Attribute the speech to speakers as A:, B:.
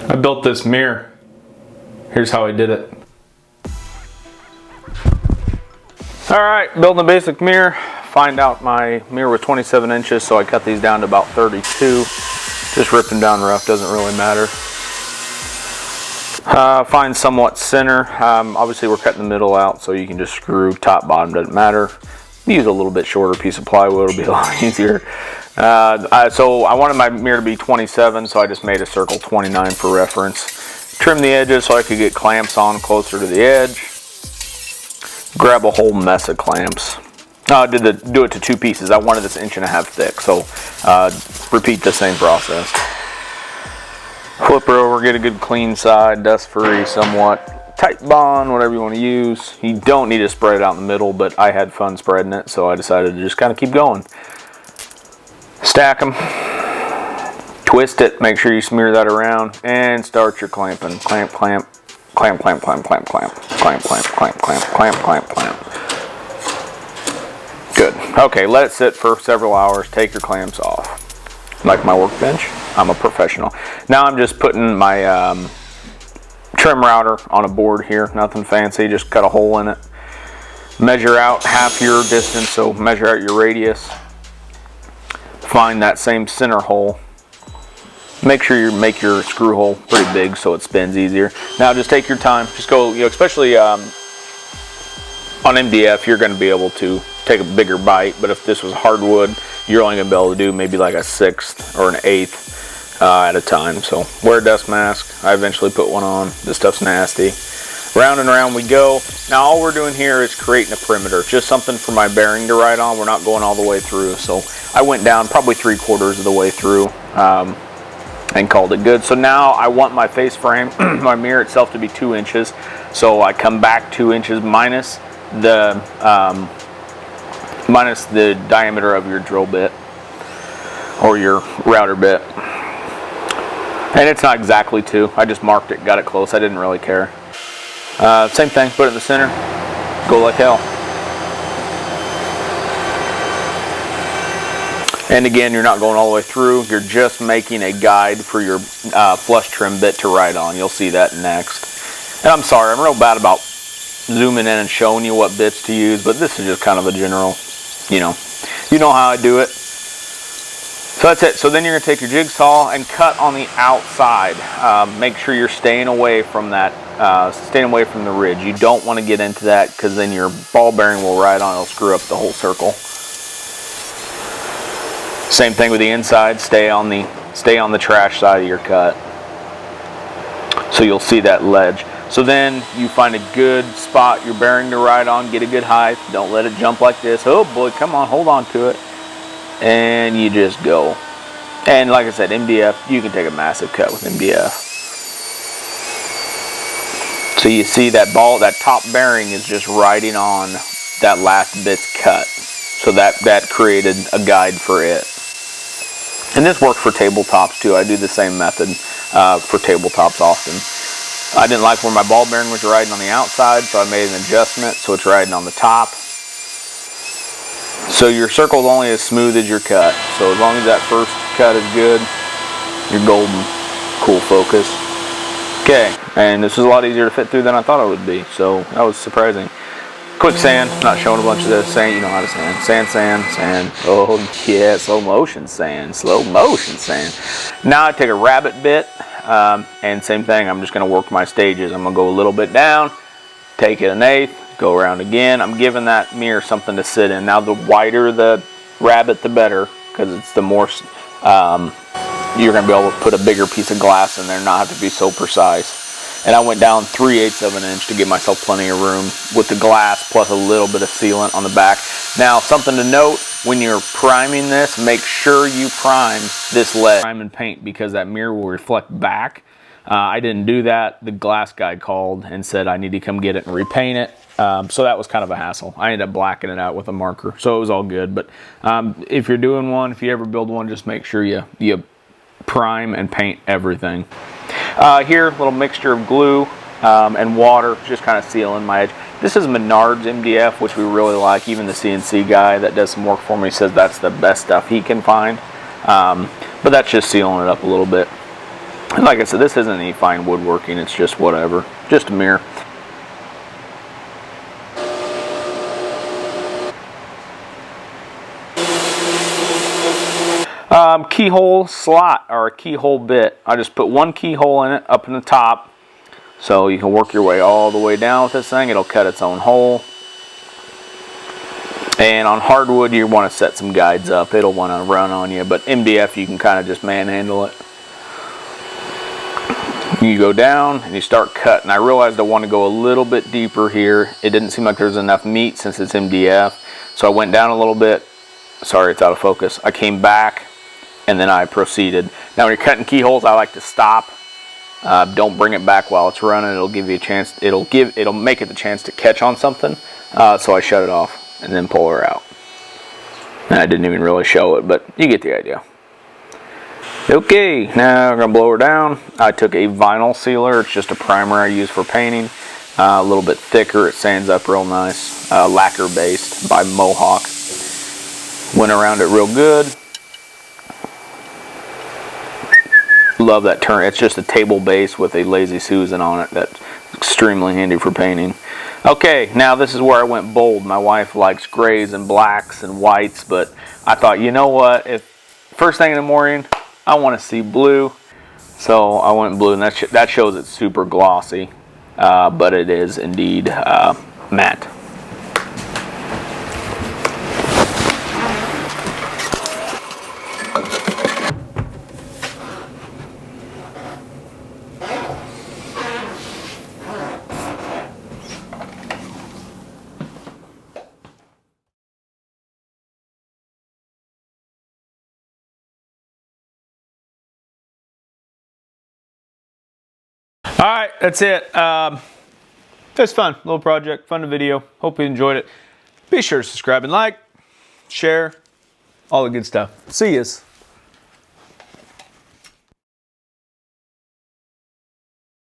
A: I built this mirror. Here's how I did it. Alright, building a basic mirror. Find out my mirror was 27 inches, so I cut these down to about 32. Just ripped them down rough, doesn't really matter. Find somewhat center. Obviously we're cutting the middle out, so you can just screw top, bottom, doesn't matter. Use a little bit shorter piece of plywood, it'll be a lot easier. So I wanted my mirror to be 27, so I just made a circle 29 for reference. Trim the edges so I could get clamps on closer to the edge. Grab a whole mess of clamps. Do it to two pieces. I wanted this 1.5 inches thick, so repeat the same process. Flip her over, get a good clean side, dust free somewhat. Tight bond, whatever you want to use. You don't need to spread it out in the middle, but I had fun spreading it, so I decided to just kind of keep going. Stack them, twist it, make sure you smear that around, and start your clamping. Clamp, clamp, clamp, clamp, clamp, clamp, clamp, clamp, clamp, clamp, clamp, clamp, clamp, clamp. Good. Okay, let it sit for several hours. Take your clamps off. Like my workbench, I'm a professional. Now I'm just putting my trim router on a board here. Nothing fancy, just cut a hole in it. Measure out half your distance, so measure out your radius. Find that same center hole. Make sure you make your screw hole pretty big so it spins easier. Now just take your time. Just go, especially on MDF, you're going to be able to take a bigger bite, but if this was hardwood, you're only going to be able to do maybe like a 1/6 or an 1/8 at a time. So wear a dust mask. I eventually put one on. This stuff's nasty. Round and round we go. Now all we're doing here is creating a perimeter, just something for my bearing to ride on. We're not going all the way through. So I went down probably 3/4 of the way through and called it good. So now I want my face frame, my mirror itself, to be 2 inches. So I come back 2 inches minus the diameter of your drill bit or your router bit. And it's not exactly 2. I just marked it, got it close. I didn't really care. Same thing, put it in the center, go like hell. And again, you're not going all the way through. You're just making a guide for your flush trim bit to ride on. You'll see that next. And I'm sorry, I'm real bad about zooming in and showing you what bits to use, but this is just kind of a general, you know how I do it. So that's it. So then you're going to take your jigsaw and cut on the outside. Make sure you're staying away from that, staying away from the ridge. You don't want to get into that because then your ball bearing will ride on. It'll screw up the whole circle. Same thing with the inside. Stay on the trash side of your cut. So you'll see that ledge. So then you find a good spot your bearing to ride on. Get a good height. Don't let it jump like this. Oh boy, come on, hold on to it. And you just go. And like I said, MDF, you can take a massive cut with MDF. So you see that top bearing is just riding on that last bit's cut. So that created a guide for it. And this works for tabletops too. I do the same method for tabletops often. I didn't like where my ball bearing was riding on the outside, so I made an adjustment so it's riding on the top. So your circle is only as smooth as your cut. So as long as that first cut is good, you're golden. Cool focus. Okay, and this is a lot easier to fit through than I thought it would be, so that was surprising. Quick sand, not showing a bunch of this. Sand, you know how to sand. Sand, sand, sand. Oh yeah, slow motion sand. Slow motion sand. Now I take a rabbit bit, and same thing, I'm just going to work my stages. I'm going to go a little bit down, take it 1/8, go around again. I'm giving that mirror something to sit in. Now the wider the rabbit, the better, because it's the more, you're going to be able to put a bigger piece of glass in there, not have to be so precise. And I went down 3/8 of an inch to give myself plenty of room with the glass plus a little bit of sealant on the back. Now, something to note, when you're priming this, make sure you prime this ledge. Prime and paint, because that mirror will reflect back. I didn't do that. The glass guy called and said I need to come get it and repaint it. So that was kind of a hassle. I ended up blacking it out with a marker, so it was all good. But if you're doing one, if you ever build one, just make sure you prime and paint everything. Here, a little mixture of glue and water, just kind of sealing my edge. This is Menards MDF, which we really like. Even the CNC guy that does some work for me says that's the best stuff he can find. But that's just sealing it up a little bit. And like I said, this isn't any fine woodworking, it's just whatever. Just a mirror. Keyhole slot, or a keyhole bit. I just put one keyhole in it up in the top, so you can work your way all the way down with this thing. It'll cut its own hole. And on hardwood, you want to set some guides up. It'll want to run on you, but MDF, you can kind of just manhandle it. You go down and you start cutting. I realized I want to go a little bit deeper here. It didn't seem like there's enough meat since it's MDF, so I went down a little bit. Sorry, it's out of focus. I came back and then I proceeded. Now when you're cutting keyholes, I like to stop. Don't bring it back while it's running. It'll give you a chance. It'll make it the chance to catch on something. So I shut it off and then pull her out. And I didn't even really show it, but you get the idea. Okay, now we're gonna blow her down. I took a vinyl sealer. It's just a primer I use for painting. A little bit thicker. It sands up real nice. Lacquer based by Mohawk. Went around it real good. Love that turn. It's just a table base with a Lazy Susan on it. That's extremely handy for painting. Okay, now this is where I went bold. My wife likes grays and blacks and whites, but I thought, you know what? If first thing in the morning, I want to see blue, so I went blue, and that shows it's super glossy, but it is indeed matte. All right, that's it. It's fun, little project, fun video. Hope you enjoyed it. Be sure to subscribe and like, share, all the good stuff. See yous.